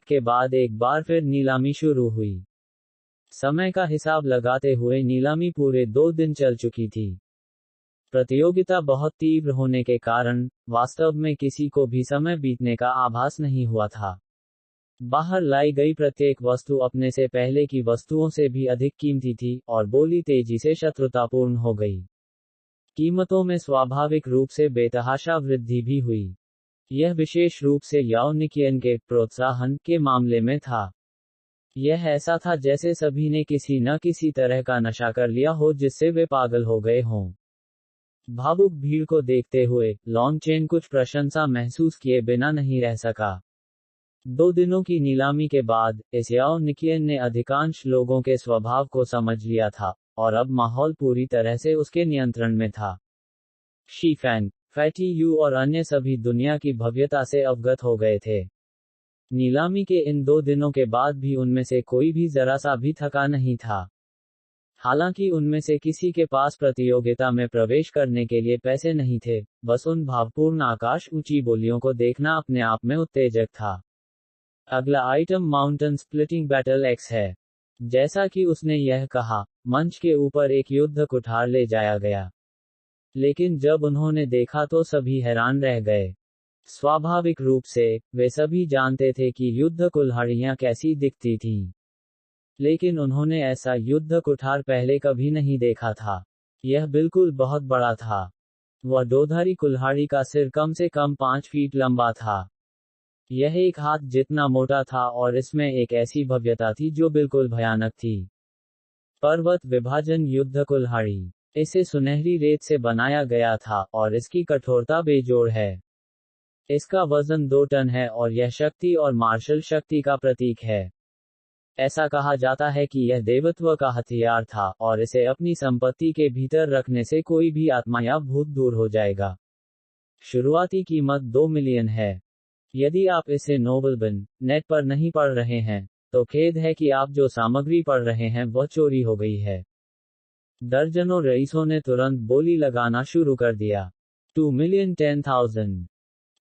के बाद एक बार फिर नीलामी शुरू हुई। समय का हिसाब लगाते हुए नीलामी पूरे 2 दिन चल चुकी थी। प्रतियोगिता बहुत तीव्र होने के कारण वास्तव में किसी को भी समय बीतने का आभास नहीं हुआ था। बाहर लाई गई प्रत्येक वस्तु अपने से पहले की वस्तुओं से भी अधिक कीमती थी, और बोली तेजी से शत्रुतापूर्ण हो गई। कीमतों में स्वाभाविक रूप से बेतहाशा वृद्धि भी हुई। यह विशेष रूप से याओ निकियन के प्रोत्साहन के मामले में था। यह ऐसा था जैसे सभी ने किसी न किसी तरह का नशा कर लिया हो जिससे वे पागल हो गए हों। भावुक भीड़ को देखते हुए लॉन्गचेन कुछ प्रशंसा महसूस किए बिना नहीं रह सका। 2 दिनों की नीलामी के बाद इस याओ निकियन ने अधिकांश लोगों के स्वभाव को समझ लिया था, और अब माहौल पूरी तरह से उसके नियंत्रण में था। शीफैंग, फैटी यू और अन्य सभी दुनिया की भव्यता से अवगत हो गए थे। नीलामी के इन 2 दिनों के बाद भी उनमें से कोई भी जरा सा भी थका नहीं था। हालांकि उनमें से किसी के पास प्रतियोगिता में प्रवेश करने के लिए पैसे नहीं थे, बस उन भावपूर्ण आकाश ऊंची बोलियों को देखना अपने आप में उत्तेजक था। अगला item mountain splitting battle x है। जैसा कि उसने यह कहा, मंच के ऊपर एक युद्ध कुठार ले जाया गया। लेकिन जब उन्होंने देखा तो सभी हैरान रह गए। स्वाभाविक रूप से, वे सभी जानते थे कि युद्ध कुल्हाड़ियां कैसी दिखती थीं। लेकिन उन्होंने ऐसा युद्ध कुठार पहले कभी नहीं देखा था। यह बिल्कुल बहुत बड़ा था। वह दोधारी कुल्हाड़ी का सिर कम से कम 5 फीट लंबा था। यह एक हाथ जितना मोटा था और इसमें एक ऐसी भव्यता थी जो बिल्कुल भयानक थी। पर्वत विभाजन युद्ध कुल्हाड़ी। इसे सुनहरी रेत से बनाया गया था और इसकी कठोरता बेजोड़ है। इसका वजन 2 टन है और यह शक्ति और मार्शल शक्ति का प्रतीक है। ऐसा कहा जाता है कि यह देवत्व का हथियार था और इसे अपनी संपत्ति के भीतर रखने से कोई भी आत्मा या भूत दूर हो जाएगा। शुरुआती कीमत 2 मिलियन है। यदि आप इसे नोबलबिन नेट पर नहीं पढ़ रहे हैं, तो खेद है कि आप जो सामग्री पढ़ रहे हैं वह चोरी हो गई है। दर्जनों रईसों ने तुरंत बोली लगाना शुरू कर दिया। 2,10,000,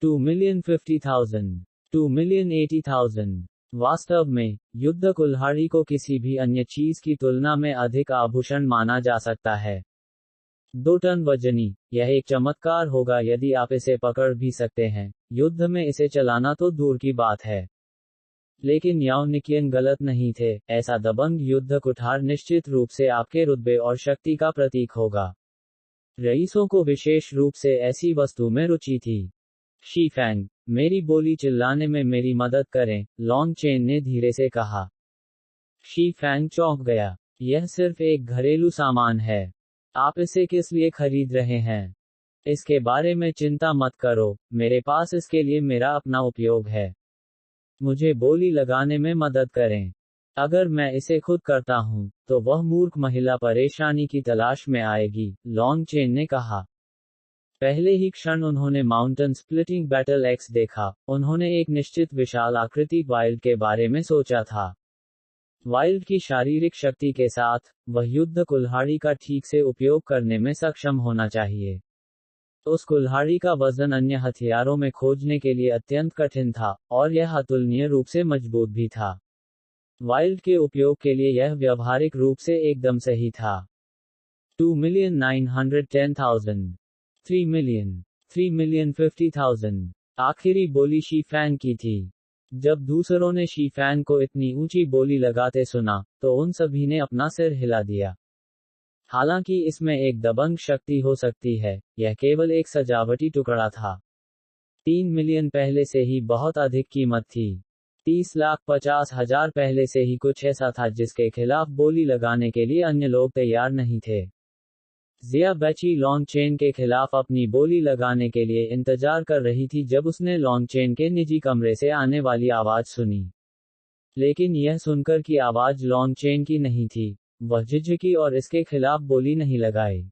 2,50,000, 2,80,000। वास्तव में, युद्ध कुल्हाड़ी को किसी भी अन्य चीज की तुलना में अधिक आभूषण माना जा सकता है। 2 टन वजनी, यह एक चमत्कार होगा यदि आप इसे पकड़ भी सकते हैं। युद्ध में इसे चलाना तो दूर की बात है। लेकिन याओ निकियन गलत नहीं थे। ऐसा दबंग युद्ध कुठार निश्चित रूप से आपके रुतबे और शक्ति का प्रतीक होगा। रईसों को विशेष रूप से ऐसी वस्तु में रुचि थी। शीफैंग, मेरी बोली चिल्लाने में मेरी मदद करें, लॉन्गचेन ने धीरे से कहा। शीफैंग चौंक गया। यह सिर्फ एक घरेलू सामान है। आप इसे किस लिए खरीद रहे हैं? इसके बारे में चिंता मत करो, मेरे पास इसके लिए मेरा अपना उपयोग है। मुझे बोली लगाने में मदद करें। अगर मैं इसे खुद करता हूं, तो वह मूर्ख महिला परेशानी की तलाश में आएगी, लॉन्गचेन ने कहा। पहले ही क्षण उन्होंने माउंटेन स्प्लिटिंग बैटल एक्स देखा। उन्होंने एक निश्चित विशाल आकृति वाइल्ड के बारे में सोचा था। वाइल्ड की शारीरिक शक्ति के साथ, वह युद्ध कुल्हाड़ी का ठीक से उपयोग करने में सक्षम होना चाहिए। उस कुल्हाड़ी का वजन अन्य हथियारों में खोजने के लिए अत्यंत कठिन था, और यह अतुलनीय रूप से मजबूत भी था। वाइल्ड के उपयोग के लिए यह व्यावहारिक रूप से एकदम सही था। 2,910,000, 3,50,000। आखिरी बोली शीफैंग की थी। जब दूसरों ने शीफैंग को इतनी ऊंची बोली लगाते सुना, तो उन सभी ने अपना सिर हिला दिया। हालांकि इसमें एक दबंग शक्ति हो सकती है, यह केवल एक सजावटी टुकड़ा था। 3 मिलियन पहले से ही बहुत अधिक कीमत थी। 30,50,000 पहले से ही कुछ ऐसा था जिसके खिलाफ बोली लगाने के लिए अन्य लोग तैयार नहीं थे। जिया बैची लॉन्गचेन के खिलाफ अपनी बोली लगाने के लिए इंतजार कर रही थी जब उसने लॉन्गचेन के निजी कमरे से आने वाली आवाज सुनी। लेकिन यह सुनकर कि आवाज लॉन्गचेन की नहीं थी, वह झिझकी और इसके खिलाफ बोली नहीं लगाई।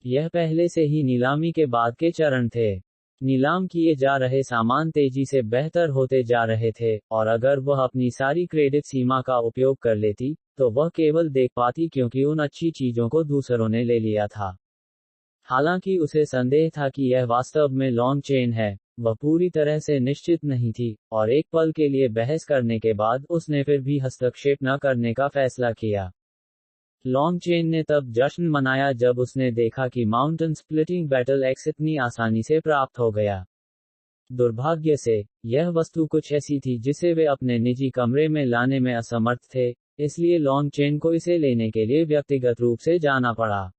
यह पहले से ही नीलामी के बाद के चरण थे। नीलाम किए जा रहे सामान तेजी से बेहतर होते जा रहे थे, और अगर वह अपनी सारी क्रेडिट सीमा का उपयोग कर लेती, तो वह केवल देख पाती क्योंकि उन अच्छी चीजों को दूसरों ने ले लिया था। हालांकि उसे संदेह था कि यह वास्तव में लॉन्गचेन है, वह पूरी तरह से निश्चित नहीं थी, और एक पल के लिए बहस करने के बाद उसने फिर भी हस्तक्षेप न करने का फैसला किया। लॉन्गचेन ने तब जश्न मनाया जब उसने देखा कि माउंटेन स्प्लिटिंग बैटल एक्स इतनी आसानी से प्राप्त हो गया। दुर्भाग्य से, यह वस्तु कुछ ऐसी थी जिसे वे अपने निजी कमरे में लाने में असमर्थ थे, इसलिए लॉन्गचेन को इसे लेने के लिए व्यक्तिगत रूप से जाना पड़ा।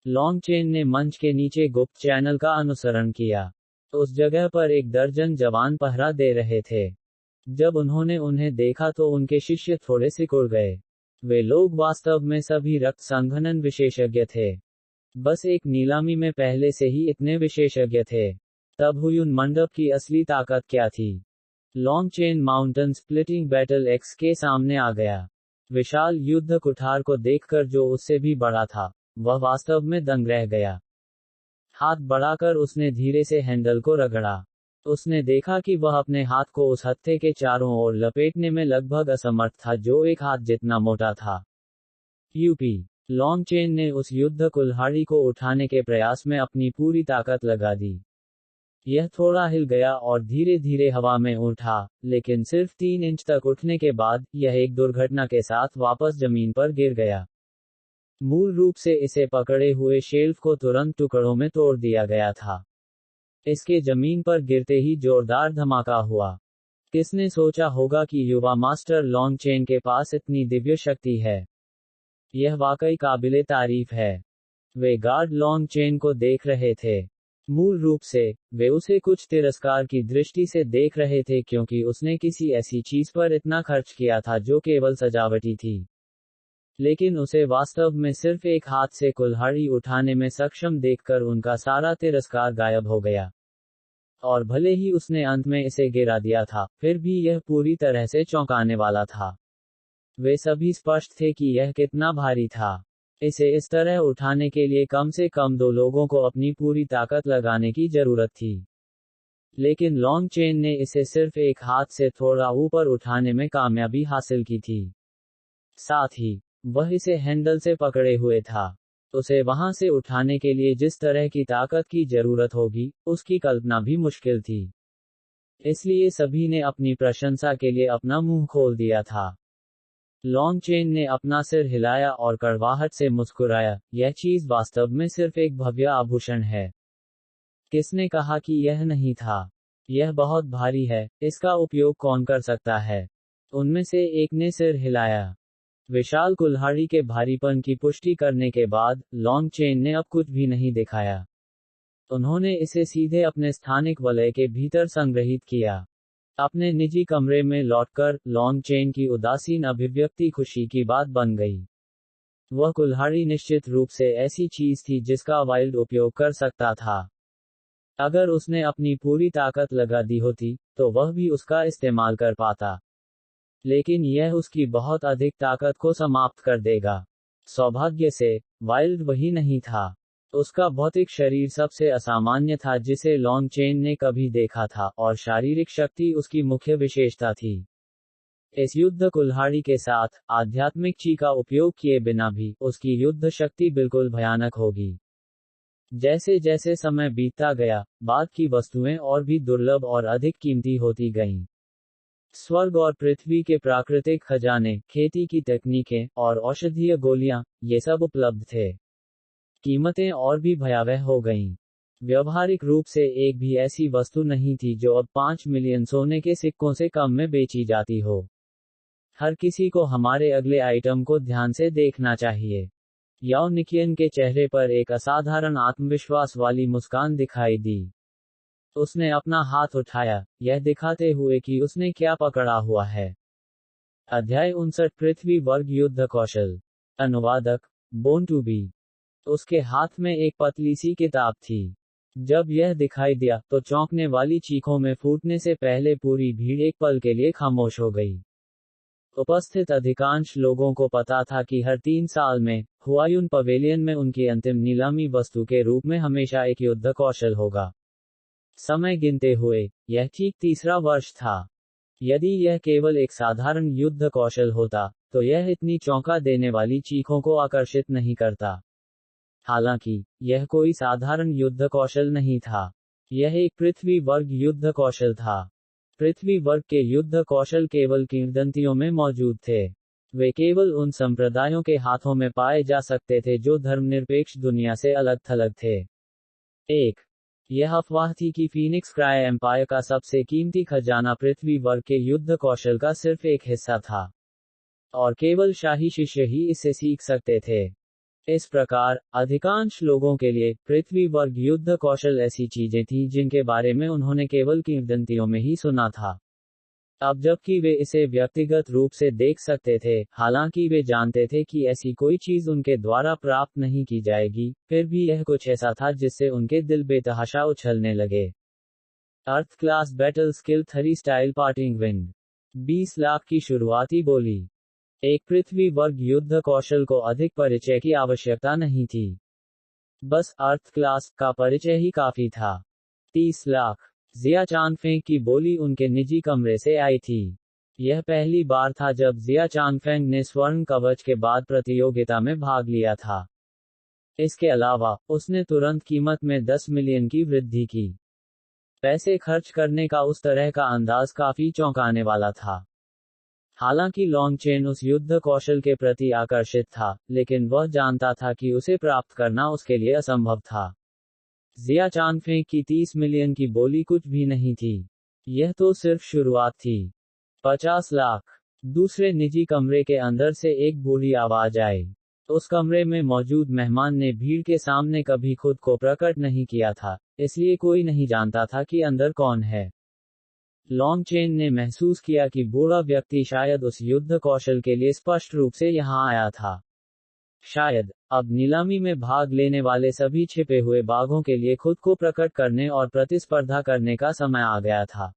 लॉन्गचेन ने मंच के नीचे गुप्त चैनल का अनुसरण किया। उस जगह पर 1 दर्जन जवान पहरा दे रहे थे। जब उन्होंने उन्हें देखा तो उनके शिष्य थोड़े सिकुड़ गए। वे लोग वास्तव में सभी रक्त संघनन विशेषज्ञ थे। बस एक नीलामी में पहले से ही इतने विशेषज्ञ थे। तब हुयुन मंडप की असली ताकत क्या थी? लॉन्गचेन माउंटेन स्प्लिटिंग बैटल एक्स के सामने आ गया। विशाल युद्ध कुठार को देखकर जो उससे भी बड़ा था, वह वास्तव में दंग रह गया। हाथ बढ़ाकर उसने धीरे से हैंडल को रगड़ा। उसने देखा कि वह अपने हाथ को उस हत्थे के चारों ओर लपेटने में लगभग असमर्थ था जो एक हाथ जितना मोटा था। यूपी। लॉन्गचेन ने उस युद्ध कुल्हाड़ी को उठाने के प्रयास में अपनी पूरी ताकत लगा दी। यह थोड़ा हिल गया और धीरे धीरे हवा में उठा, लेकिन सिर्फ 3 इंच तक उठने के बाद यह एक दुर्घटना के साथ वापस जमीन पर गिर गया। मूल रूप से इसे पकड़े हुए शेल्फ को तुरंत टुकड़ों में तोड़ दिया गया था। इसके जमीन पर गिरते ही जोरदार धमाका हुआ। किसने सोचा होगा कि युवा मास्टर लॉन्गचेन के पास इतनी दिव्य शक्ति है? यह वाकई काबिले तारीफ है। वे गार्ड लॉन्गचेन को देख रहे थे। मूल रूप से, वे उसे कुछ तिरस्कार की दृष्टि से देख रहे थे क्योंकि उसने किसी ऐसी चीज पर इतना खर्च किया था जो केवल सजावटी थी। लेकिन उसे वास्तव में सिर्फ एक हाथ से कुल्हाड़ी उठाने में सक्षम देखकर उनका सारा तिरस्कार गायब हो गया। और भले ही उसने अंत में इसे गिरा दिया था, फिर भी यह पूरी तरह से चौंकाने वाला था। वे सभी स्पष्ट थे कि यह कितना भारी था। इसे इस तरह उठाने के लिए कम से कम 2 लोगों को अपनी पूरी ताकत लगाने की जरूरत थी। लेकिन लॉन्गचेन ने इसे सिर्फ एक हाथ से थोड़ा ऊपर उठाने में कामयाबी हासिल की थी। साथ ही, वह इसे हैंडल से पकड़े हुए था। उसे वहां से उठाने के लिए जिस तरह की ताकत की जरूरत होगी, उसकी कल्पना भी मुश्किल थी। इसलिए सभी ने अपनी प्रशंसा के लिए अपना मुंह खोल दिया था। लॉन्गचेन ने अपना सिर हिलाया और कड़वाहट से मुस्कुराया, यह चीज वास्तव में सिर्फ एक भव्य आभूषण है। किसने कहा कि यह नहीं था? यह बहुत भारी है, इसका उपयोग कौन कर सकता है? उनमें से एक ने सिर हिलाया। विशाल कुल्हाड़ी के भारीपन की पुष्टि करने के बाद, लॉन्गचेन ने अब कुछ भी नहीं दिखाया। उन्होंने इसे सीधे अपने स्थानिक वलय के भीतर संग्रहित किया। अपने निजी कमरे में लौटकर, लॉन्गचेन की उदासीन अभिव्यक्ति खुशी की बात बन गई। वह कुल्हाड़ी निश्चित रूप से ऐसी चीज थी जिसका वाइल्ड उपयोग कर सकता था। अगर उसने अपनी पूरी ताकत लगा दी होती, तो वह भी उसका इस्तेमाल कर पाता। लेकिन यह उसकी बहुत अधिक ताकत को समाप्त कर देगा। सौभाग्य से, वाइल्ड वही नहीं था। उसका भौतिक शरीर सबसे असामान्य था जिसे लॉन्गचेन ने कभी देखा था, और शारीरिक शक्ति उसकी मुख्य विशेषता थी। इस युद्ध कुल्हाड़ी के साथ, आध्यात्मिक ची का उपयोग किए बिना भी, उसकी युद्ध शक्ति बिल्कुल भयानक होगी। जैसे जैसे समय बीतता गया, बाद की वस्तुएं और भी दुर्लभ और अधिक कीमती होती गईं। स्वर्ग और पृथ्वी के प्राकृतिक खजाने, खेती की तकनीकें, और औषधीय गोलियां, ये सब उपलब्ध थे। कीमतें और भी भयावह हो गईं। व्यवहारिक रूप से एक भी ऐसी वस्तु नहीं थी जो अब 5 मिलियन सोने के सिक्कों से कम में बेची जाती हो। हर किसी को हमारे अगले आइटम को ध्यान से देखना चाहिए। याओ निकियन के चेहरे पर एक असाधारण आत्मविश्वास वाली मुस्कान दिखाई दी। उसने अपना हाथ उठाया, यह दिखाते हुए कि उसने क्या पकड़ा हुआ है। अध्याय 59 पृथ्वी वर्ग युद्ध कौशल। अनुवादक, बोर्न टू बी। उसके हाथ में एक पतली सी किताब थी। जब यह दिखाई दिया, तो चौंकने वाली चीखों में फूटने से पहले पूरी भीड़ एक पल के लिए खामोश हो गई। उपस्थित अधिकांश लोगों को पता था कि हर 3 साल में, हुआयुन पवेलियन में उनकी अंतिम नीलामी वस्तु के रूप में हमेशा एक युद्ध कौशल होगा। समय गिनते हुए, यह ठीक 3रा वर्ष था। यदि यह केवल एक साधारण युद्ध कौशल होता, तो यह इतनी चौंका देने वाली चीखों को आकर्षित नहीं करता। हालांकि, यह कोई साधारण युद्ध कौशल नहीं था। यह एक पृथ्वी वर्ग युद्ध कौशल था। पृथ्वी वर्ग के युद्ध कौशल केवल किंवदंतियों में मौजूद थे। वे केवल उन संप्रदायों के हाथों में पाए जा सकते थे जो धर्मनिरपेक्ष दुनिया से अलग थलग थे। एक यह अफवाह थी कि फीनिक्स क्राय एम्पायर का सबसे कीमती खजाना पृथ्वी वर्ग के युद्ध कौशल का सिर्फ एक हिस्सा था, और केवल शाही शिष्य ही इससे सीख सकते थे। इस प्रकार, अधिकांश लोगों के लिए, पृथ्वी वर्ग युद्ध कौशल ऐसी चीजें थीं जिनके बारे में उन्होंने केवल किंवदंतियों में ही सुना था। अब जबकि वे इसे व्यक्तिगत रूप से देख सकते थे, हालांकि वे जानते थे कि ऐसी कोई चीज उनके द्वारा प्राप्त नहीं की जाएगी, फिर भी यह कुछ ऐसा था जिससे उनके दिल बेतहाशा उछलने लगे। अर्थ class battle skill 3 style parting wind 20 lakh की शुरुआती बोली। एक पृथ्वी वर्ग युद्ध कौशल को अधिक परिचय की आवश्यकता नहीं थी। बस अर्थ क्लास का परिचय ही काफी था। 30 लाख। जिया चांगफेंग की बोली उनके निजी कमरे से आई थी। यह पहली बार था जब जिया चांगफेंग ने स्वर्ण कवच के बाद प्रतियोगिता में भाग लिया था। इसके अलावा, उसने तुरंत कीमत में 10 मिलियन की वृद्धि की। पैसे खर्च करने का उस तरह का अंदाज काफी चौंकाने वाला था। हालांकि लॉन्गचेन उस युद्ध कौशल के प्रति आकर्षित था, लेकिन वह जानता था कि उसे प्राप्त करना उसके लिए असंभव था। जिया चांगफेंग की 30 मिलियन की बोली कुछ भी नहीं थी। यह तो सिर्फ शुरुआत थी। 50 लाख। दूसरे निजी कमरे के अंदर से एक बूढ़ी आवाज आई। उस कमरे में मौजूद मेहमान ने भीड़ के सामने कभी खुद को प्रकट नहीं किया था, इसलिए कोई नहीं जानता था कि अंदर कौन है। लॉन्गचेन ने महसूस किया कि बूढ़ा व्यक्ति शायद उस युद्ध कौशल के लिए स्पष्ट रूप से यहां आया था। शायद, अब नीलामी में भाग लेने वाले सभी छिपे हुए बाघों के लिए खुद को प्रकट करने और प्रतिस्पर्धा करने का समय आ गया था।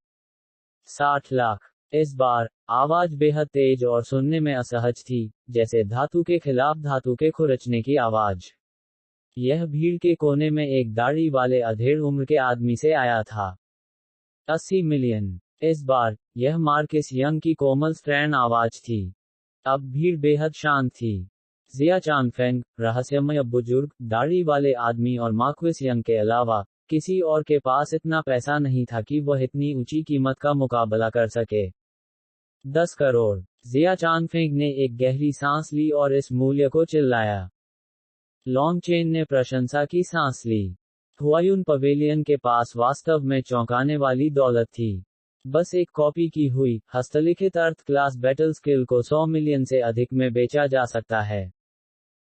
60 लाख। इस बार, आवाज बेहद तेज और सुनने में असहज थी, जैसे धातु के खिलाफ धातु के खुरचने की आवाज। यह भीड़ के कोने में एक दाढ़ी वाले अधेड़ उम्र के आदमी से आया था। 80 मिलियन। इस बार, यह मार्कस यंग की कोमल स्ट्रैन आवाज थी। अब भीड़ बेहद शांत थी। जिया चांगफेंग, रहस्यमय बुजुर्ग, दाढ़ी वाले आदमी और मार्कस यंग के अलावा, किसी और के पास इतना पैसा नहीं था कि वह इतनी ऊंची कीमत का मुकाबला कर सके। 10 करोड़। जिया चांगफेंग ने एक गहरी सांस ली और इस मूल्य को चिल्लाया। लॉन्गचेन ने प्रशंसा की सांस ली। हुआयुन पवेलियन के पास वास्तव में चौंकाने वाली दौलत थी। बस एक कॉपी की हुई, हस्तलिखित अर्थ क्लास बैटल स्किल को 100 मिलियन से अधिक में बेचा जा सकता है।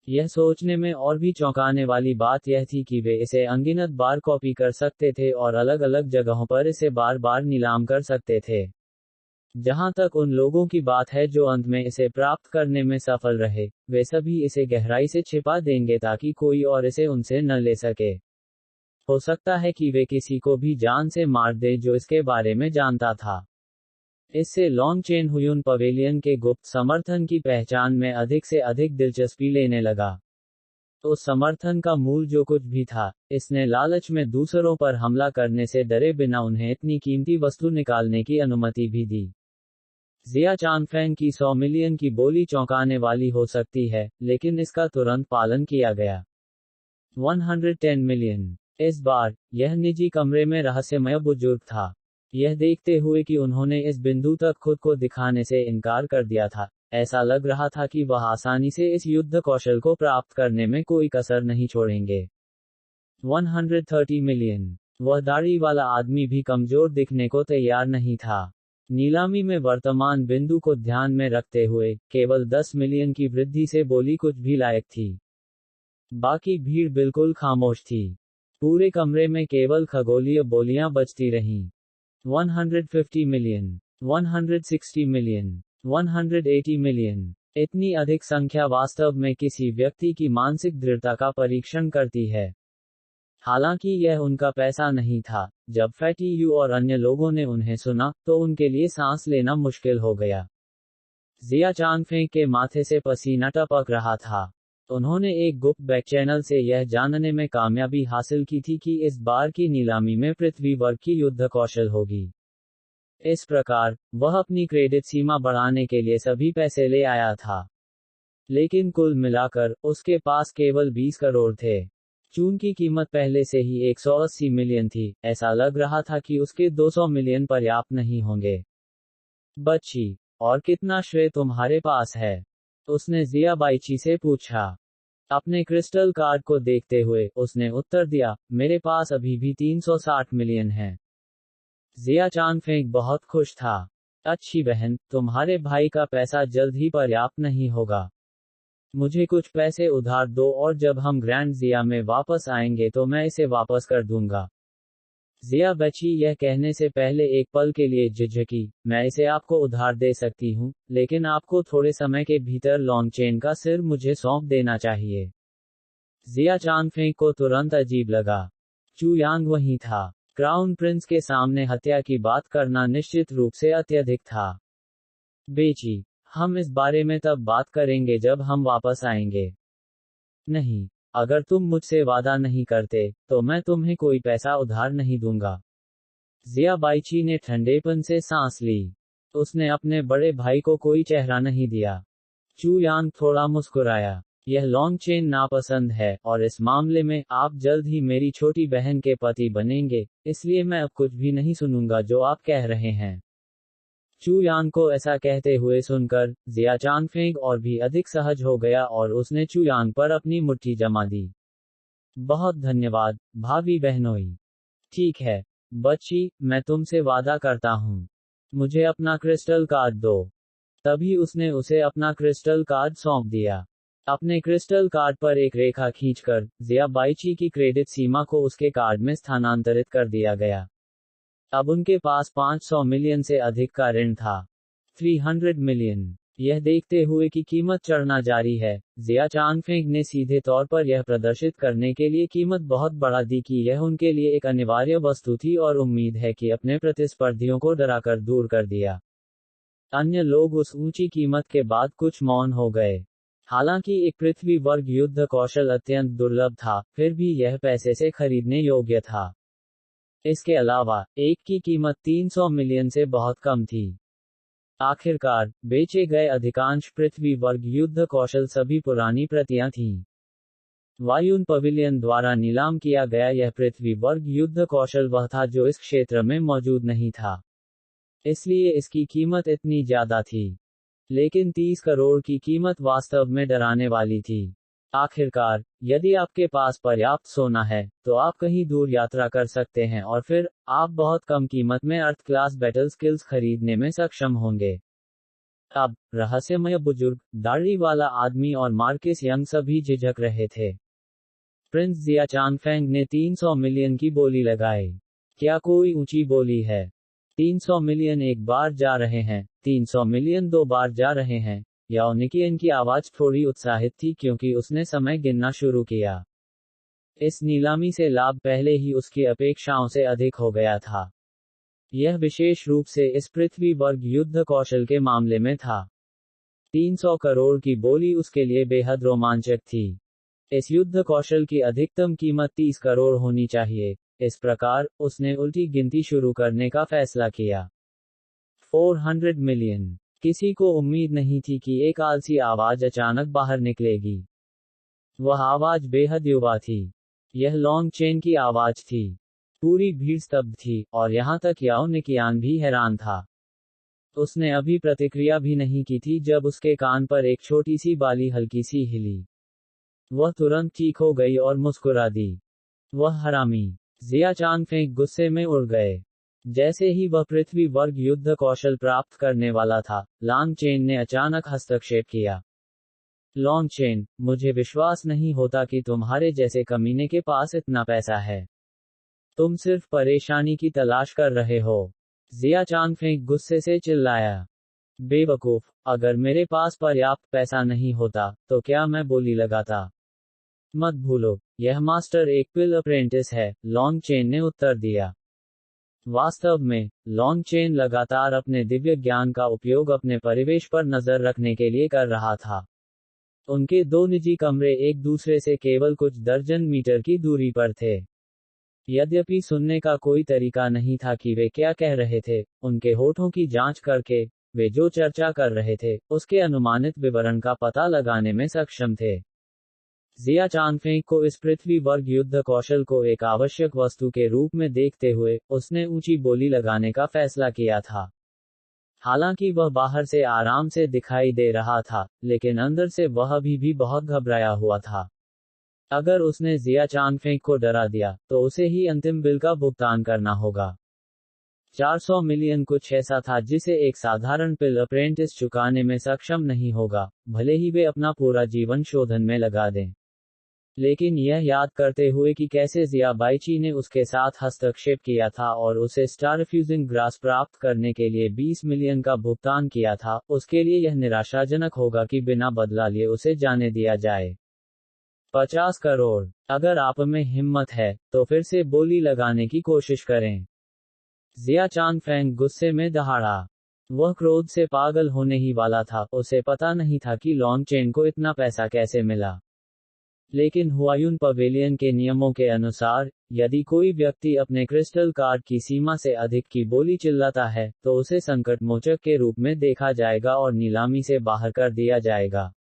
यह सोचने में और भी चौंकाने वाली बात यह थी कि वे इसे अनगिनत बार कॉपी कर सकते थे और अलग अलग जगहों पर इसे बार बार नीलाम कर सकते थे। जहां तक उन लोगों की बात है जो अंत में इसे प्राप्त करने में सफल रहे, वे सभी इसे गहराई से छिपा देंगे ताकि कोई और इसे उनसे न ले सके। हो सकता है कि वे किसी को भी जान से मार दे जो इसके बारे में जानता था। इससे लॉन्गचेन हुयुन पवेलियन के गुप्त समर्थन की पहचान में अधिक से अधिक दिलचस्पी लेने लगा। उस समर्थन का मूल जो कुछ भी था, इसने लालच में दूसरों पर हमला करने से डरे बिना उन्हें इतनी कीमती वस्तु निकालने की अनुमति भी दी। जिया चांगफेंग की 100 मिलियन की बोली चौंकाने वाली हो सकती है, लेकिन इसका तुरंत पालन किया गया। 110 मिलियन। इस बार, यह निजी कमरे में रहस्यमय बुजुर्ग था। यह देखते हुए कि उन्होंने इस बिंदु तक खुद को दिखाने से इनकार कर दिया था, ऐसा लग रहा था कि वह आसानी से इस युद्ध कौशल को प्राप्त करने में कोई कसर नहीं छोड़ेंगे। 130 मिलियन। वह दाढ़ी वाला आदमी भी कमजोर दिखने को तैयार नहीं था। नीलामी में वर्तमान बिंदु को ध्यान में रखते हुए, केवल 10 मिलियन की वृद्धि से बोली कुछ भी लायक थी। बाकी भीड़ बिल्कुल खामोश थी। पूरे कमरे में केवल खगोलीय बोलियां बजती रहीं। 150 मिलियन, 160 मिलियन, 180 मिलियन। इतनी अधिक संख्या वास्तव में किसी व्यक्ति की मानसिक दृढ़ता का परीक्षण करती है। हालांकि यह उनका पैसा नहीं था। जब फैटी यू और अन्य लोगों ने उन्हें सुना, तो उनके लिए सांस लेना मुश्किल हो गया। जिया चांगफेंग के माथे से पसीना टपक रहा था। उन्होंने एक गुप्त बैक चैनल से यह जानने में कामयाबी हासिल की थी कि इस बार की नीलामी में पृथ्वी वर्ग की युद्ध कौशल होगी। इस प्रकार, वह अपनी क्रेडिट सीमा बढ़ाने के लिए सभी पैसे ले आया था। लेकिन कुल मिलाकर, उसके पास केवल 20 करोड़ थे। चून की कीमत पहले से ही 180 मिलियन थी, ऐसा लग रहा था कि उसके 200 मिलियन पर्याप्त नहीं होंगे। बच्ची, और कितना श्रेय तुम्हारे पास है? उसने जिया बाईची से पूछा। अपने क्रिस्टल कार्ड को देखते हुए उसने उत्तर दिया, मेरे पास अभी भी 360 मिलियन है। जिया चांगफेंग बहुत खुश था। अच्छी बहन, तुम्हारे भाई का पैसा जल्द ही पर्याप्त नहीं होगा। मुझे कुछ पैसे उधार दो और जब हम ग्रैंड जिया में वापस आएंगे तो मैं इसे वापस कर दूंगा। जिया बची यह कहने से पहले एक पल के लिए झिझकी, मैं इसे आपको उधार दे सकती हूँ, लेकिन आपको थोड़े समय के भीतर लॉन्ग चेन का सिर मुझे सौंप देना चाहिए। जिया चांगफेंग को तुरंत अजीब लगा। चू यांग वहीं था। क्राउन प्रिंस के सामने हत्या की बात करना निश्चित रूप से अत्यधिक था। बेची, हम इस बारे में तब बात करेंगे जब हम वापस आएंगे। नहीं, अगर तुम मुझसे वादा नहीं करते, तो मैं तुम्हें कोई पैसा उधार नहीं दूंगा। जिया बाईची ने ठंडेपन से सांस ली। उसने अपने बड़े भाई को कोई चेहरा नहीं दिया। चू यांग थोड़ा मुस्कुराया। यह लॉन्ग चेन नापसंद है, और इस मामले में आप जल्द ही मेरी छोटी बहन के पति बनेंगे, इसलिए मैं अब कुछ भी नहीं सुनूंगा जो आप कह रहे हैं। चू यांग को ऐसा कहते हुए सुनकर जिया चांगफेंग और भी अधिक सहज हो गया और उसने चू यांग पर अपनी मुट्ठी जमा दी। बहुत धन्यवाद, भाभी बहनोई। ठीक है, बच्ची, मैं तुमसे वादा करता हूँ। मुझे अपना क्रिस्टल कार्ड दो। तभी उसने उसे अपना क्रिस्टल कार्ड सौंप दिया। अपने क्रिस्टल कार्ड पर एक रेखा खींचकर जिया बाईची की क्रेडिट सीमा को उसके कार्ड में स्थानांतरित कर दिया गया। अब उनके पास 500 मिलियन से अधिक का ऋण था। 300 मिलियन। यह देखते हुए कि कीमत चढ़ना जारी है, जिया चांगफेंग ने सीधे तौर पर यह प्रदर्शित करने के लिए कीमत बहुत बढ़ा दी कि यह उनके लिए एक अनिवार्य वस्तु थी और उम्मीद है कि अपने प्रतिस्पर्धियों को डराकर दूर कर दिया। अन्य लोग उस ऊंची कीमत के बाद कुछ मौन हो गए। हालांकि एक पृथ्वी वर्ग युद्ध कौशल अत्यंत दुर्लभ था, फिर भी यह पैसे से खरीदने योग्य था। इसके अलावा, एक की कीमत 300 मिलियन से बहुत कम थी। आखिरकार, बेचे गए अधिकांश पृथ्वी वर्ग युद्ध कौशल सभी पुरानी प्रतियां थीं। वायुन पवेलियन द्वारा नीलाम किया गया यह पृथ्वी वर्ग युद्ध कौशल वह था जो इस क्षेत्र में मौजूद नहीं था। इसलिए इसकी कीमत इतनी ज्यादा थी। लेकिन 30 करोड़ की कीमत वास्तव में डराने वाली थी। आखिरकार, यदि आपके पास पर्याप्त सोना है, तो आप कहीं दूर यात्रा कर सकते हैं और फिर, आप बहुत कम कीमत में अर्थ क्लास बैटल स्किल्स खरीदने में सक्षम होंगे। अब, रहस्यमय बुजुर्ग, दाढ़ी वाला आदमी और मार्किस यंग सभी झिझक रहे थे। प्रिंस जिया चांगफेंग ने 300 मिलियन की बोली लगाई। क्या कोई ऊंची बोली है? 300 मिलियन एक बार जा रहे हैं, 300 मिलियन 2 बार जा रहे हैं। याओनिकियन की आवाज थोड़ी उत्साहित थी क्योंकि उसने समय गिनना शुरू किया। इस नीलामी से लाभ पहले ही उसकी अपेक्षाओं से अधिक हो गया था। यह विशेष रूप से इस पृथ्वी वर्ग युद्ध कौशल के मामले में था। 300 करोड़ की बोली उसके लिए बेहद रोमांचक थी। इस युद्ध कौशल की अधिकतम कीमत 30 करोड़ होनी चाहिए। इस प्रकार, उसने उल्टी गिनती शुरू करने का फैसला किया। 400 मिलियन। किसी को उम्मीद नहीं थी कि एक आलसी आवाज अचानक बाहर निकलेगी। वह आवाज बेहद युवा थी। यह लॉन्ग चेन की आवाज थी। पूरी भीड़ स्तब्ध थी, और यहां तक याओनिकियान भी हैरान था। उसने अभी प्रतिक्रिया भी नहीं की थी जब उसके कान पर एक छोटी सी बाली हल्की सी हिली। वह तुरंत ठीक हो गई और मुस्कुरा दी। वह हरामी। जिया चांगफेंग गुस्से में उड़ गए। जैसे ही वह पृथ्वी वर्ग युद्ध कौशल प्राप्त करने वाला था, लॉन्ग चेन ने अचानक हस्तक्षेप किया। लॉन्ग चेन, मुझे विश्वास नहीं होता कि तुम्हारे जैसे कमीने के पास इतना पैसा है। तुम सिर्फ परेशानी की तलाश कर रहे हो। जिया चांगफेंग गुस्से से चिल्लाया। बेवकूफ, अगर मेरे पास पर्याप्त पैसा नहीं होता, तो क्या मैं बोली लगाता? मत भूलो, यह मास्टर एक पिल अप्रेंटिस है, लॉन्ग चेन ने उत्तर दिया। वास्तव में, लॉन्ग चेन लगातार अपने दिव्य ज्ञान का उपयोग अपने परिवेश पर नजर रखने के लिए कर रहा था। उनके 2 निजी कमरे एक दूसरे से केवल कुछ दर्जन मीटर की दूरी पर थे। यद्यपि सुनने का कोई तरीका नहीं था कि वे क्या कह रहे थे, उनके होठों की जांच करके, वे जो चर्चा कर रहे थे, उसके अनुमानित विवरण का पता लगाने में सक्षम थे। जिया चांगफेंग को इस पृथ्वी वर्ग युद्ध कौशल को एक आवश्यक वस्तु के रूप में देखते हुए, उसने ऊंची बोली लगाने का फैसला किया था। हालांकि वह बाहर से आराम से दिखाई दे रहा था, लेकिन अंदर से वह अभी भी बहुत घबराया हुआ था। अगर उसने जिया चांगफेंग को डरा दिया, तो उसे ही अंतिम बिल का भुगतान करना होगा। 400 मिलियन कुछ ऐसा था जिसे एक साधारण पिल अप्रेंटिस चुकाने में सक्षम नहीं होगा, भले ही वे अपना पूरा जीवन शोधन में लगा दें। लेकिन यह याद करते हुए कि कैसे जिया बाइची ने उसके साथ हस्तक्षेप किया था और उसे स्टार फ्यूजिंग ग्रास प्राप्त करने के लिए 20 मिलियन का भुगतान किया था, उसके लिए यह निराशाजनक होगा कि बिना बदला लिए उसे जाने दिया जाए। 50 करोड़। अगर आप में हिम्मत है, तो फिर से बोली लगाने की कोशिश करें। जिया चांगफेंग गुस्से में दहाड़ा। वह क्रोध से पागल होने ही वाला था, उसे पता नहीं था कि लॉन्ग चेन को इतना पैसा कैसे मिला। लेकिन हुआयुन पवेलियन के नियमों के अनुसार, यदि कोई व्यक्ति अपने क्रिस्टल कार्ड की सीमा से अधिक की बोली चिल्लाता है, तो उसे संकटमोचक के रूप में देखा जाएगा और नीलामी से बाहर कर दिया जाएगा।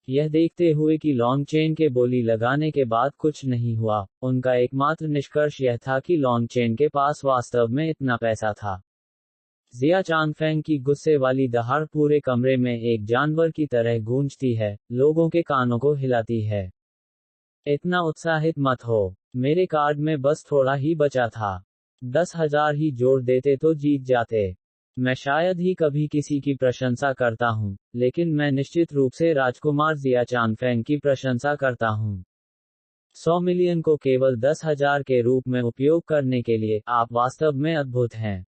यह देखते हुए कि लॉन्ग चेन के बोली लगाने के बाद कुछ नहीं हुआ, उनका एकमात्र निष्कर्ष यह था कि लॉन्ग चेन के पास वास्तव में इतना पैसा था। जिया चांगफेंग की गुस्से वाली दहाड़ पूरे कमरे में एक जानवर की तरह गूंजती है, लोगों के कानों को हिलाती है। इतना उत्साहित मत हो। मेरे कार्ड में बस थोड़ा ही बचा था। 10,000 ही जोड़ देते तो जीत जाते। मैं शायद ही कभी किसी की प्रशंसा करता हूँ, लेकिन मैं निश्चित रूप से राजकुमार जिया चांगफेंग की प्रशंसा करता हूँ। 100 मिलियन को केवल 10,000 के रूप में उपयोग करने के लिए, आप वास्तव में अद्भुत हैं।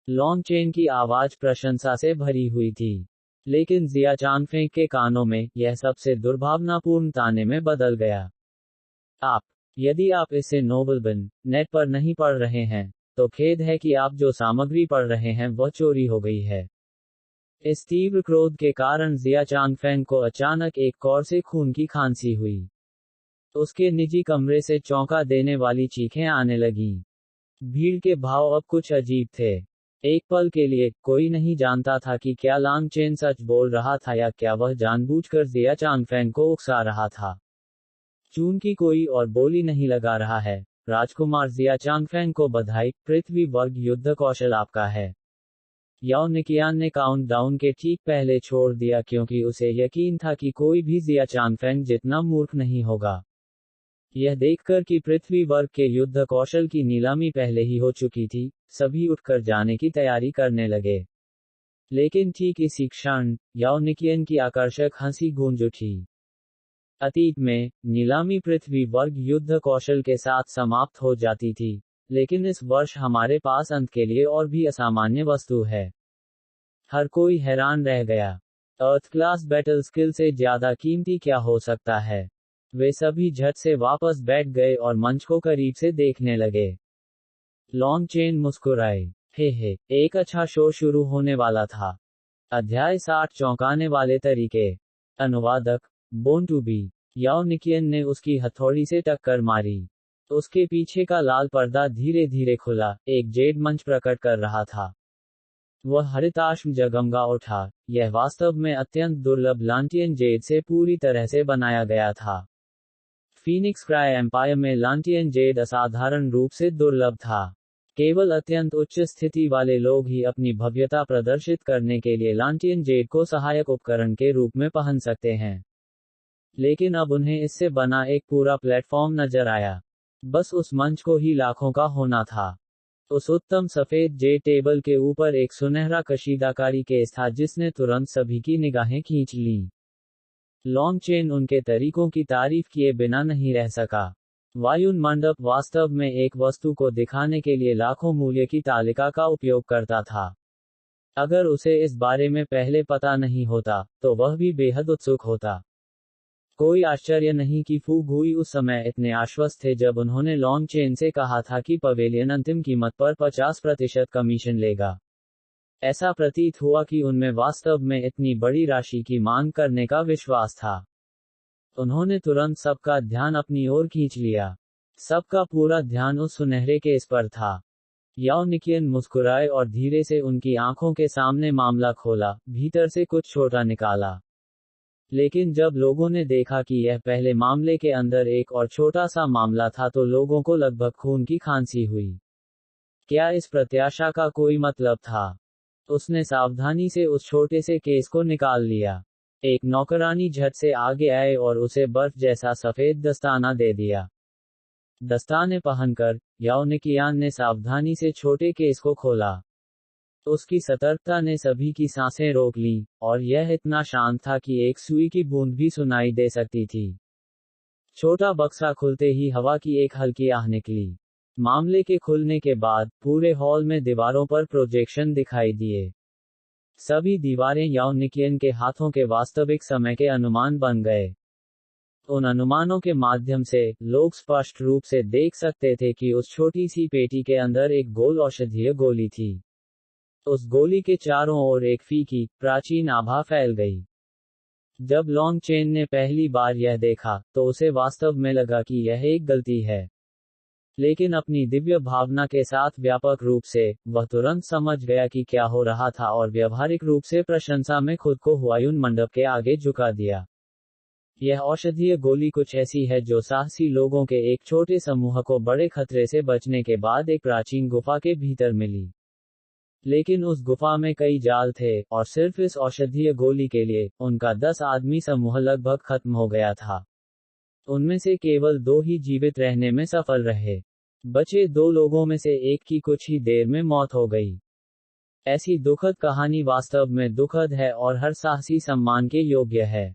लॉन्ग चेन की आवाज प्रशंसा से भरी हुई थी। लेकिन जिया चांगफेंग के कानों में, यह सबसे दुर्भावनापूर्ण ताने में बदल गया। यदि आप इसे नोबल बिन नेट पर नहीं पढ़ रहे हैं, तो खेद है कि आप जो सामग्री पढ़ रहे हैं वह चोरी हो गई है। इस तीव्र क्रोध के कारण जिया चांगफेंग को अचानक एक कौर से खून की खांसी हुई। उसके निजी कमरे से चौंका देने वाली चीखें आने लगीं। भीड़ के भाव अब कुछ अजीब थे। एक पल के लिए, कोई नहीं जानता था कि क्या लॉन्ग चेन सच बोल रहा था या क्या वह जानबूझकर जिया चांगफेंग को उकसा रहा था। चून की कोई और बोली नहीं लगा रहा है। राजकुमार जिया चांगफेंग को बधाई, पृथ्वी वर्ग युद्ध कौशल आपका है। याओ निकियान ने काउंटडाउन के ठीक पहले छोड़ दिया क्योंकि उसे यकीन था कि कोई भी जिया चांगफेंग जितना मूर्ख नहीं होगा। यह देखकर कि पृथ्वी वर्ग के युद्ध कौशल की नीलामी पहले ही हो चुकी थी, सभी उठकर जाने की तैयारी करने लगे। लेकिन ठीक इसी क्षण, याओ निकियन की आकर्षक हंसी गूंज उठी। अतीत में, नीलामी पृथ्वी वर्ग युद्ध कौशल के साथ समाप्त हो जाती थी, लेकिन इस वर्ष हमारे पास अंत के लिए और भी असामान्य वस्तु है। हर कोई हैरान रह गया। अर्थ क्लास बैटल स्किल से ज्यादा कीमती क्या हो सकता है? वे सभी झट से वापस बैठ गए और मंच को करीब से देखने लगे। लॉन्ग चेन मुस्कुराए। हे, एक अच्छा शो शुरू होने वाला था। अध्याय 60 चौंकाने वाले तरीके। अनुवादक बोर्न टू बी। याओ निकियन ने उसकी हथौड़ी से टक्कर मारी। उसके पीछे का लाल पर्दा धीरे धीरे खुला, एक जेड मंच प्रकट कर रहा था। वह हरिताश्म जगमगा उठा। यह वास्तव में अत्यंत दुर्लभ लांटियन जेड से पूरी तरह से बनाया गया था। फीनिक्स क्राई एम्पायर में लांटियन जेड असाधारण रूप से दुर्लभ था। केवल अत्यंत उच्च स्थिति वाले लोग ही अपनी भव्यता प्रदर्शित करने के लिए लांटियन जेड को सहायक उपकरण के रूप में पहन सकते हैं। लेकिन अब उन्हें इससे बना एक पूरा प्लेटफॉर्म नजर आया। बस उस मंच को ही लाखों का होना था। उस उत्तम सफेद जेड टेबल के ऊपर एक सुनहरा कशीदाकारी केस था जिसने तुरंत सभी की निगाहें खींच लीं। लॉन्ग चेन उनके तरीकों की तारीफ किए बिना नहीं रह सका। वायुन मंडप वास्तव में एक वस्तु को दिखाने के लिए लाखों मूल्य की तालिका का उपयोग करता था। अगर उसे इस बारे में पहले पता नहीं होता, तो वह भी बेहद उत्सुक होता। कोई आश्चर्य नहीं कि फू गुई उस समय इतने आश्वस्त थे जब उन्होंने लॉन्ग चेन से कहा था कि पवेलियन अंतिम कीमत पर 50% कमीशन लेगा। ऐसा प्रतीत हुआ कि उनमें वास्तव में इतनी बड़ी राशि की मांग करने का विश्वास था। उन्होंने तुरंत सबका ध्यान अपनी ओर खींच लिया। सबका पूरा ध्यान उस सुनहरे केस पर था। याओ निकियन मुस्कुराए और धीरे से उनकी आंखों के सामने मामला खोला, भीतर से कुछ छोटा निकाला। लेकिन जब लोगों ने देखा कि यह पहले मामले के अंदर एक और छोटा सा मामला था तो लोगों को लगभग खून की खांसी हुई। क्या इस प्रत्याशा का कोई मतलब था? उसने सावधानी से उस छोटे से केस को निकाल लिया। एक नौकरानी झट से आगे आए और उसे बर्फ जैसा सफेद दस्ताना दे दिया। दस्ताने पहनकर याओनिकियान ने सावधानी से छोटे केस को खोला। उसकी सतर्कता ने सभी की सांसें रोक लीं, और यह इतना शांत था कि एक सुई की बूंद भी सुनाई दे सकती थी। छोटा बक्सा खुलते ही हवा की एक हल्की आह निकली। मामले के खुलने के बाद पूरे हॉल में दीवारों पर प्रोजेक्शन दिखाई दिए। सभी दीवारें याओनिकियन के हाथों के वास्तविक समय के अनुमान बन गए। उन अनुमानों के माध्यम से लोग स्पष्ट रूप से देख सकते थे कि उस छोटी सी पेटी के अंदर एक गोल औषधीय गोली थी। उस गोली के चारों ओर एक फीकी, प्राचीन आभा फैल गई। जब लॉन्ग चेन ने पहली बार यह देखा, तो उसे वास्तव में लगा कि यह एक गलती है। लेकिन अपनी दिव्य भावना के साथ व्यापक रूप से, वह तुरंत समझ गया कि क्या हो रहा था और व्यवहारिक रूप से प्रशंसा में खुद को हुआयुन मंडप के आगे झुका दिया। यह औषधीय गोली कुछ ऐसी है जो साहसी लोगों के एक छोटे समूह को बड़े खतरे से बचने के बाद एक प्राचीन गुफा के भीतर मिली। लेकिन उस गुफा में कई जाल थे, और सिर्फ इस औषधीय गोली के लिए, उनका 10 आदमी समूह लगभग खत्म हो गया था। उनमें से केवल 2 ही जीवित रहने में सफल रहे। बचे 2 लोगों में से एक की कुछ ही देर में मौत हो गई। ऐसी दुखद कहानी वास्तव में दुखद है और हर साहसी सम्मान के योग्य है।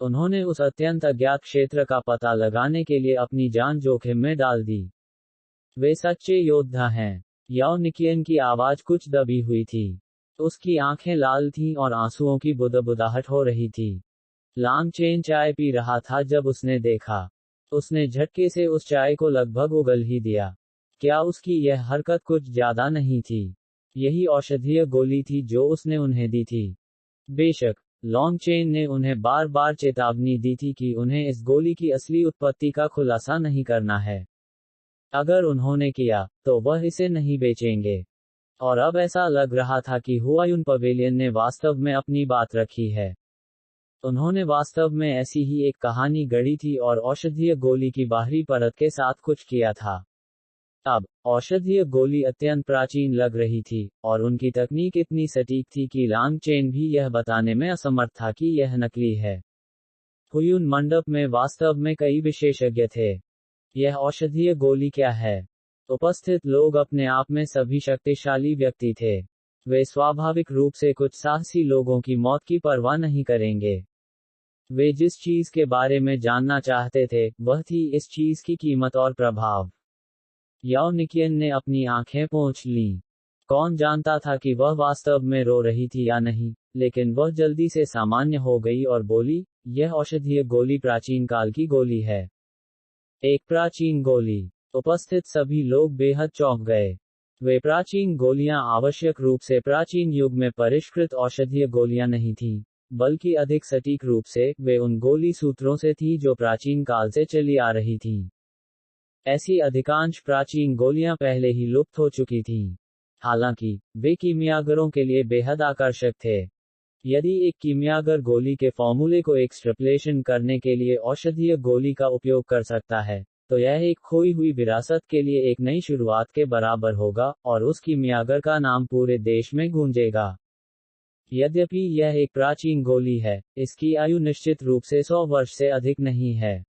उन्होंने उस अत्यंत अज्ञात क्षेत्र का पता लगाने के लिए अपनी जान जोखिम में डाल दी। वे सच्चे योद्धा हैं। याओनिकियन की आवाज कुछ दबी हुई थी। उसकी आंखें लाल थीं और आंसुओं की बुदबुदाहट हो रही थी। लॉन्ग चेन चाय पी रहा था जब उसने देखा। उसने झटके से उस चाय को लगभग उगल ही दिया। क्या उसकी यह हरकत कुछ ज्यादा नहीं थी? यही औषधीय गोली थी जो उसने उन्हें दी थी। बेशक, लॉन्ग चेन ने उन्हें बार बार चेतावनी दी थी कि उन्हें इस गोली की असली उत्पत्ति का खुलासा नहीं करना है। अगर उन्होंने किया, तो वह इसे नहीं बेचेंगे। और अब ऐसा लग रहा था कि हुआयुन पवेलियन ने वास्तव में अपनी बात रखी है। उन्होंने वास्तव में ऐसी ही एक कहानी गढ़ी थी और औषधीय गोली की बाहरी परत के साथ कुछ किया था। अब, औषधीय गोली अत्यंत प्राचीन लग रही थी, और उनकी तकनीक इतनी सटीक थी कि लॉन्ग चेन भी यह बताने में असमर्थ था कि यह नकली है। हुआयुन मंडप में वास्तव में कई विशेषज्ञ थे। यह औषधीय गोली क्या है? उपस्थित लोग अपने आप में सभी शक्तिशाली व्यक्ति थे। वे स्वाभाविक रूप से कुछ साहसी लोगों की मौत की परवाह नहीं करेंगे। वे जिस चीज के बारे में जानना चाहते थे, वह थी इस चीज की कीमत और प्रभाव। याओनिकियन ने अपनी आंखें पोंछ लीं। कौन जानता था कि वह वास्तव में रो रही थी या नहीं, लेकिन वह जल्दी से सामान्य हो गई और बोली, यह औषधीय गोली प्राचीन काल की गोली है। एक प्राचीन गोली। उपस्थित सभी लोग बेहद चौंक गए। वे प्राचीन गोलियां आवश्यक रूप से प्राचीन युग में परिष्कृत औषधीय गोलियां नहीं थीं, बल्कि अधिक सटीक रूप से, वे उन गोली सूत्रों से थीं जो प्राचीन काल से चली आ रही थीं। ऐसी अधिकांश प्राचीन गोलियां पहले ही लुप्त हो चुकी थीं। हालांकि, वे कीमियागरों के लिए बेहद आकर्षक थे। यदि एक कीमियागर गोली के फॉर्मूले को एक्सट्रपलेशन करने के लिए औषधीय गोली का उपयोग कर सकता है, तो यह एक खोई हुई विरासत के लिए एक नई शुरुआत के बराबर होगा, और उस कीमियागर का नाम पूरे देश में गूंजेगा। यद्यपि यह एक प्राचीन गोली है, इसकी आयु निश्चित रूप से 100 वर्ष से अधिक नहीं है।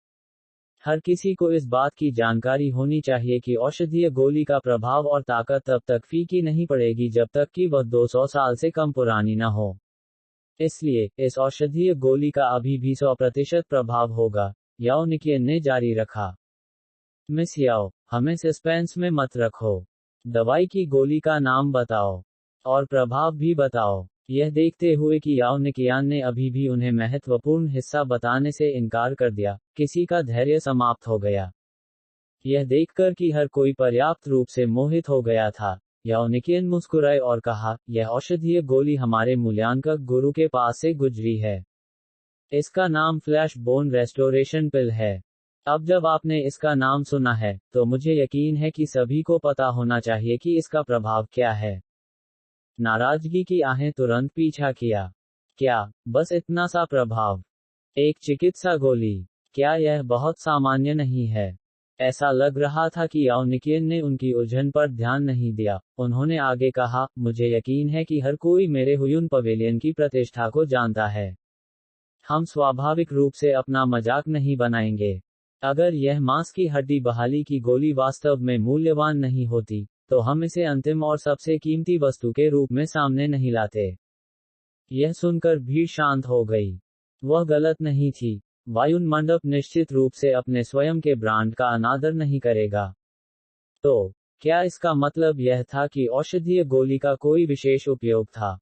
हर किसी को इस बात की जानकारी होनी चाहिए कि औषधीय गोली का प्रभाव और ताकत तब तक फीकी नहीं पड़ेगी जब तक कि वह 200 साल से कम पुरानी न हो। इसलिए, इस औषधीय गोली का अभी भी 100% प्रभाव होगा, याओनिकियन ने जारी रखा। मिस याओ, हमें सस्पेंस में मत रखो। दवाई की गोली का नाम बताओ। और प्रभाव भी बताओ। यह देखते हुए कि याओनिकियान ने अभी भी उन्हें महत्वपूर्ण हिस्सा बताने से इनकार कर दिया, किसी का धैर्य समाप्त हो गया। यह देखकर कि हर कोई पर्याप्त रूप से मोहित हो गया था, याओनिकियन मुस्कुराए और कहा, यह औषधीय गोली हमारे मूल्यांकक गुरु के पास से गुजरी है। इसका नाम फ्लैश बोन रेस्टोरेशन पिल है। अब जब आपने इसका नाम सुना है, तो मुझे यकीन है कि सभी को पता होना चाहिए कि इसका प्रभाव क्या है। नाराजगी की आहें तुरंत पीछा किया। क्या, बस इतना सा प्रभाव? एक चिकित्सा गोली। क्या यह बहुत सामान्य नहीं है? ऐसा लग रहा था कि याओनिकियन ने उनकी उलझन पर ध्यान नहीं दिया। उन्होंने आगे कहा, मुझे यकीन है कि हर कोई मेरे हुयुन पवेलियन की प्रतिष्ठा को जानता है। हम स्वाभाविक रूप से अपना मजाक नहीं बनाएंगे। अगर यह मांस की हड्डी बहाली की गोली वास्तव में मूल्यवान नहीं होती, तो हम इसे अंतिम और सबसे कीमती वस्तु के रूप में सामने नहीं लाते। यह सुनकर भीड़ शांत हो गई। वह गलत नहीं थी। वायुन मंडप निश्चित रूप से अपने स्वयं के ब्रांड का अनादर नहीं करेगा। तो क्या इसका मतलब यह था कि औषधीय गोली का कोई विशेष उपयोग था?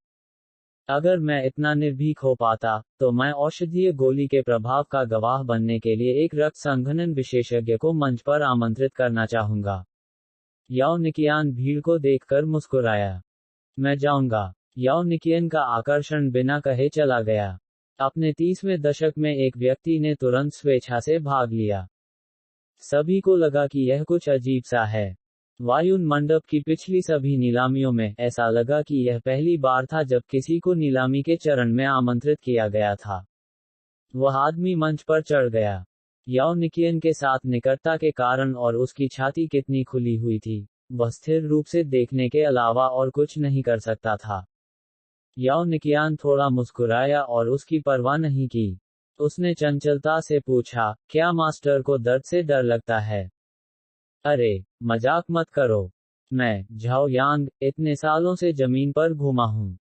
अगर मैं इतना निर्भीक हो पाता, तो मैं औषधीय गोली के प्रभाव का गवाह बनने के लिए एक रक्त संघनन विशेषज्ञ को मंच पर आमंत्रित करना चाहूंगा। याओनिकियान भीड़ को देखकर मुस्कुराया। मैं जाऊंगा। याओनिकियन का आकर्षण बिना कहे चला गया। अपने 30वें दशक में एक व्यक्ति ने तुरंत स्वेच्छा से भाग लिया। सभी को लगा कि यह कुछ अजीब सा है। वायुन मंडप की पिछली सभी नीलामियों में ऐसा लगा कि यह पहली बार था जब किसी को नीलामी के चरण में आमंत्रित किया गया था। वह आदमी मंच पर चढ़ गया। याओनिकियन के साथ निकटता के कारण और उसकी छाती कितनी खुली हुई थी, वह स्थिर रूप से देखने के अलावा और कुछ नहीं कर सकता था। याओनिकियान थोड़ा मुस्कुराया और उसकी परवाह नहीं की। उसने चंचलता से पूछा, क्या मास्टर को दर्द से डर लगता है? अरे, मजाक मत करो। मैं, झाओ यांग, इतने सालों से जमीन पर घूमा हूं।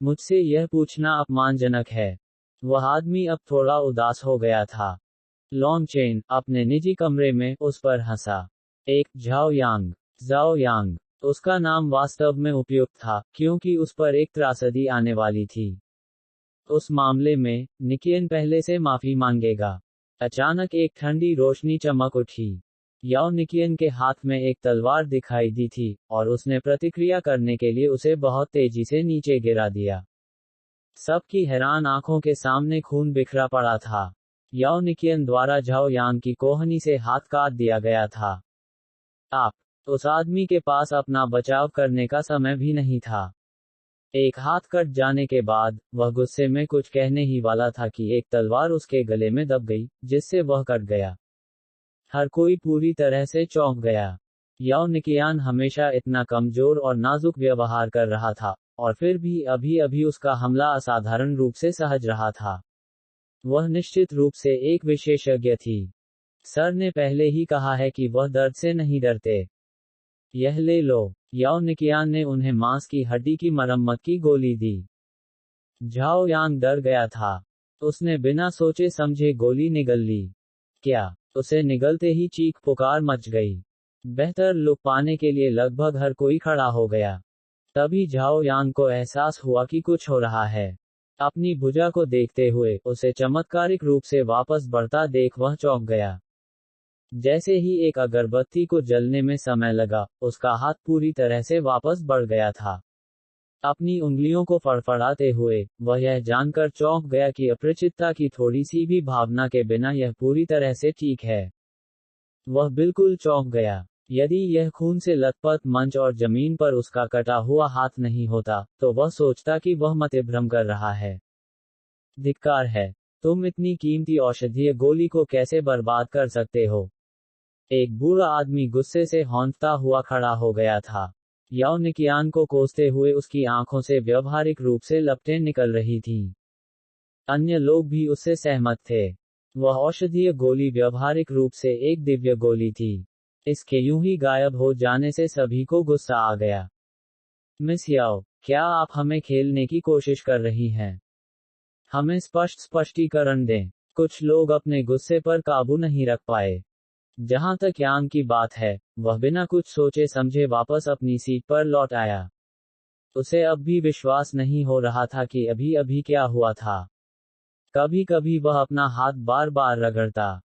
मुझसे यह पूछना अपमानजनक है। वह आदमी अब थोड़ा उदास हो गया था। लॉन्ग चेन, अपने निजी कमरे में, उस पर हंसा। एक, झाओ यांग। उसका नाम वास्तव में उपयुक्त था, क्योंकि उस पर एक त्रासदी आने वाली थी। उस मामले में, निकियन पहले से माफी मांगेगा। अचानक एक ठंडी रोशनी चमक उठी। याओनिकियन के हाथ में एक तलवार दिखाई दी थी, और उसने प्रतिक्रिया करने के लिए उसे बहुत तेजी से नीचे गिरा दिया। सबकी हैरान आंखों के सामने खून बिखरा पड़ा था। याओनिकियन द्वारा झाओ यांग की कोहनी से हाथ काट दिया गया था। उस आदमी के पास अपना बचाव करने का समय भी नहीं था। एक हाथ कट जाने के बाद, वह गुस्से में कुछ कहने ही वाला था कि एक तलवार उसके गले में दब गई, जिससे वह कट गया। हर कोई पूरी तरह से चौंक गया। याओनिकियान हमेशा इतना कमजोर और नाजुक व्यवहार कर रहा था, और फिर भी अभी अभी उसका हमला असाधारण रूप से सहज रहा था। वह निश्चित रूप से एक विशेषज्ञ थी। सर ने पहले ही कहा है कि वह दर्द से नहीं डरते। यह ले लो। याओनिकियान ने उन्हें मांस की हड्डी की मरम्मत की गोली दी। झाओ यांग डर गया था। उसने बिना सोचे समझे गोली निगल ली। क्या? उसे निगलते ही चीख पुकार मच गई। बेहतर लुक पाने के लिए लगभग हर कोई खड़ा हो गया। तभी झाओ यांग को एहसास हुआ कि कुछ हो रहा है। अपनी भुजा को देखते हुए, उसे चमत्कारिक रूप से वापस बढ़ता देख वह चौंक गया। जैसे ही एक अगरबत्ती को जलने में समय लगा, उसका हाथ पूरी तरह से वापस बढ़ गया था। अपनी उंगलियों को फड़फड़ाते हुए, वह यह जानकर चौंक गया कि अपरिचितता की थोड़ी सी भी भावना के बिना यह पूरी तरह से ठीक है। वह बिल्कुल चौंक गया। यदि यह खून से लथपथ मंच और जमीन पर उसका कटा हुआ हाथ नहीं होता, तो वह सोचता कि वह मतिभ्रम कर रहा है। धिक्कार है। तुम इतनी कीमती औषधीय गोली को कैसे बर्बाद कर सकते हो? एक बूढ़ा आदमी गुस्से से हौंकता हुआ खड़ा हो गया था। याओनिकियान को कोसते हुए उसकी आंखों से व्यावहारिक रूप से लपटें निकल रही थीं। अन्य लोग भी उससे सहमत थे। वह औषधीय गोली व्यावहारिक रूप से एक दिव्य गोली थी। इसके यूं ही गायब हो जाने से सभी को गुस्सा आ गया। मिस याओ, क्या आप हमें खेलने की कोशिश कर रही हैं? हमें स्पष्टीकरण दें। कुछ लोग अपने गुस्से पर काबू नहीं रख पाए। जहां तक यांग की बात है, वह बिना कुछ सोचे समझे वापस अपनी सीट पर लौट आया। उसे अब भी विश्वास नहीं हो रहा था कि अभी अभी क्या हुआ था। कभी कभी वह अपना हाथ बार बार रगड़ता।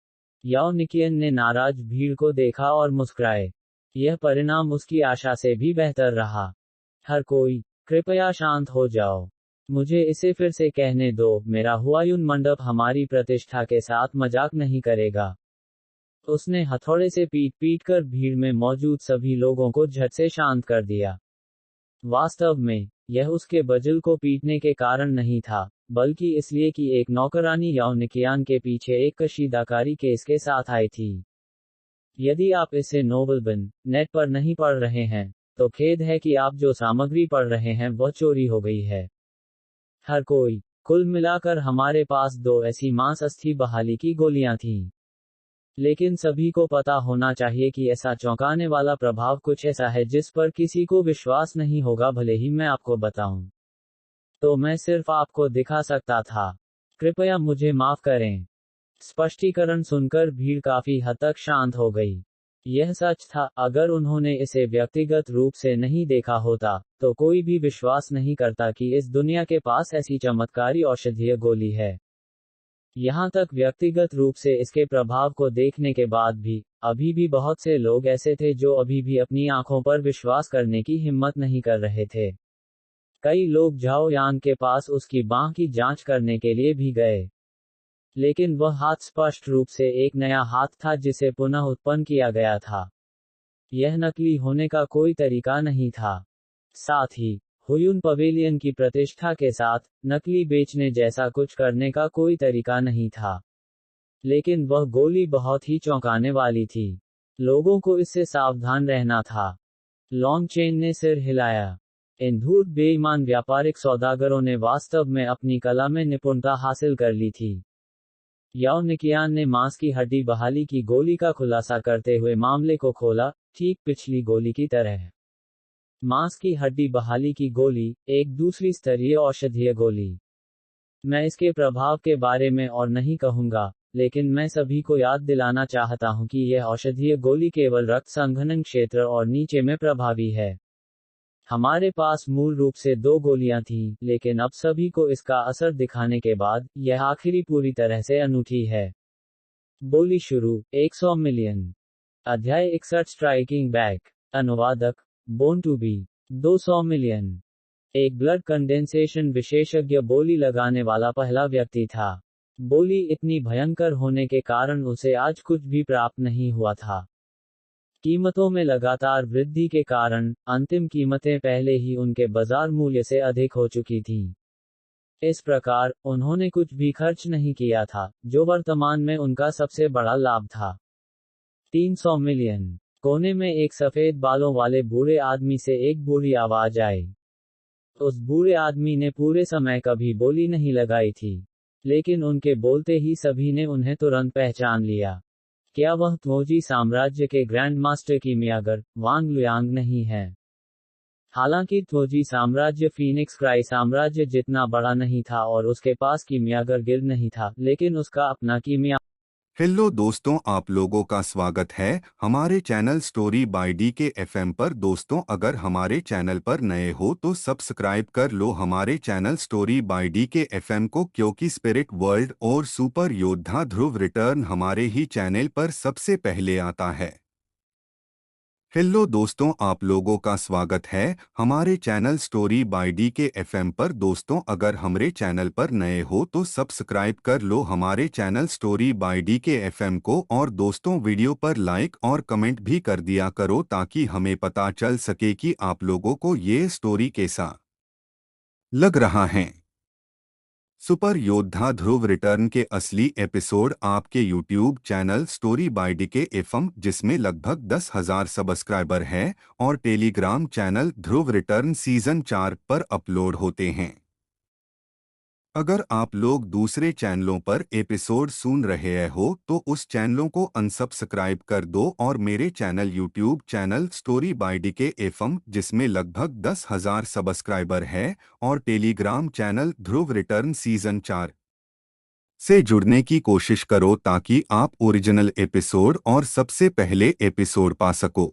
याओनिकियन ने नाराज भीड़ को देखा और मुस्कुराए। यह परिणाम उसकी आशा से भी बेहतर रहा। हर कोई, कृपया शांत हो जाओ। मुझे इसे फिर से कहने दो, मेरा हुआयुन मंडप हमारी प्रतिष्ठा के साथ मजाक नहीं करेगा। उसने हथौड़े से पीट कर भीड़ में मौजूद सभी लोगों को झट से शांत कर दिया। वास्तव में, यह उसके बजिल को पीटने के कारण नहीं था, बल्कि इसलिए कि एक नौकरानी यौनिकियान के पीछे एक कशीदाकारी केस के साथ आई थी। यदि आप इसे नोबल बिन नेट पर नहीं पढ़ रहे हैं, तो खेद है कि आप जो सामग्री पढ़ रहे हैं वह चोरी हो गई है। हर कोई। कुल मिलाकर हमारे पास 2 ऐसी मांस अस्थि बहाली की गोलियां थीं। लेकिन सभी को पता होना चाहिए कि ऐसा चौंकाने वाला प्रभाव कुछ ऐसा है जिस पर किसी को विश्वास नहीं होगा, भले ही मैं आपको बताऊं। तो मैं सिर्फ आपको दिखा सकता था। कृपया मुझे माफ करें। स्पष्टीकरण सुनकर भीड़ काफी हद तक शांत हो गई। यह सच था, अगर उन्होंने इसे व्यक्तिगत रूप से नहीं देखा होता, तो कोई भी विश्वास नहीं करता कि इस दुनिया के पास ऐसी चमत्कारी औषधीय गोली है। यहाँ तक व्यक्तिगत रूप से इसके प्रभाव को देखने के बाद भी, अभी भी बहुत से लोग ऐसे थे जो अभी भी अपनी आंखों पर विश्वास करने की हिम्मत नहीं कर रहे थे। कई लोग झाओ यांग के पास उसकी बांह की जांच करने के लिए भी गए। लेकिन वह हाथ स्पष्ट रूप से एक नया हाथ था जिसे पुनः उत्पन्न किया गया था। यह नकली होने का कोई तरीका नहीं था। साथ ही, हुयुन पवेलियन की प्रतिष्ठा के साथ, नकली बेचने जैसा कुछ करने का कोई तरीका नहीं था। लेकिन वह गोली बहुत ही चौंकाने वाली थी। लोगों को इससे सावधान रहना था। लॉन्गचेन ने सिर हिलाया। इन धूर्त बेईमान व्यापारिक सौदागरों ने वास्तव में अपनी कला में निपुणता हासिल कर ली थी। यौनिकियान ने मांस की हड्डी बहाली की गोली का खुलासा करते हुए मामले को खोला, ठीक पिछली गोली की तरह। मांस की हड्डी बहाली की गोली, एक दूसरी स्तरीय औषधीय गोली। मैं इसके प्रभाव के बारे में और नहीं कहूंगा, लेकिन मैं सभी को याद दिलाना चाहता हूं कि यह औषधीय गोली केवल रक्त संघनन क्षेत्र और नीचे में प्रभावी है। हमारे पास मूल रूप से 2 गोलियां थीं, लेकिन अब सभी को इसका असर दिखाने के बाद, यह आखिरी पूरी तरह से अनूठी है। बोली शुरू, 100 मिलियन। अध्याय 61 स्ट्राइकिंग बैक। अनुवादक, बोर्न टू बी। 200 मिलियन। एक ब्लड कंडेंसेशन विशेषज्ञ बोली लगाने वाला पहला व्यक्ति था। बोली इतनी भयंकर होने के कारण उसे आज कुछ भी प्राप्त नहीं हुआ था। कीमतों में लगातार वृद्धि के कारण, अंतिम कीमतें पहले ही उनके बाजार मूल्य से अधिक हो चुकी थीं। इस प्रकार, उन्होंने कुछ भी खर्च नहीं किया था, जो वर्तमान में उनका सबसे बड़ा लाभ था। 300 मिलियन। कोने में एक सफेद बालों वाले बूढ़े आदमी से एक बूढ़ी आवाज आई। उस बूढ़े आदमी ने पूरे समय कभी बोली नहीं लगाई थी। लेकिन उनके बोलते ही सभी ने उन्हें तुरंत पहचान लिया। क्या वह त्वोजी साम्राज्य के ग्रैंड मास्टर किमियागर, वांग लुयांग नहीं है? हालांकि त्वोजी साम्राज्य फीनिक्स क्राई साम्राज्य जितना बड़ा नहीं था और उसके पास किमियागर गिल्ड नहीं था, लेकिन उसका अपना किमिया। हेलो दोस्तों, आप लोगों का स्वागत है हमारे चैनल स्टोरी बाय डी के एफएम पर। दोस्तों, अगर हमारे चैनल पर नए हो तो सब्सक्राइब कर लो हमारे चैनल स्टोरी बाय डी के एफएम को, क्योंकि स्पिरिट वर्ल्ड और सुपर योद्धा ध्रुव रिटर्न हमारे ही चैनल पर सबसे पहले आता है। हेलो दोस्तों, आप लोगों का स्वागत है हमारे चैनल स्टोरी बाय डी के एफएम पर। दोस्तों, अगर हमारे चैनल पर नए हो तो सब्सक्राइब कर लो हमारे चैनल स्टोरी बाय डी के एफएम को, और दोस्तों वीडियो पर लाइक और कमेंट भी कर दिया करो ताकि हमें पता चल सके कि आप लोगों को ये स्टोरी कैसा लग रहा है। सुपर योद्धा ध्रुव रिटर्न के असली एपिसोड आपके YouTube channel story by D के एफएम, जिसमें लगभग 10,000 सब्सक्राइबर हैं, और टेलीग्राम चैनल ध्रुव रिटर्न सीजन 4 पर अपलोड होते हैं। अगर आप लोग दूसरे चैनलों पर एपिसोड सुन रहे हो तो उस चैनलों को अनसब्सक्राइब कर दो और मेरे channel YouTube channel story by D के एफएम, जिसमें लगभग 10,000 सब्सक्राइबर है, और टेलीग्राम चैनल ध्रुव रिटर्न सीजन 4 से जुड़ने की कोशिश करो ताकि आप ओरिजिनल एपिसोड और सबसे पहले एपिसोड पा सको।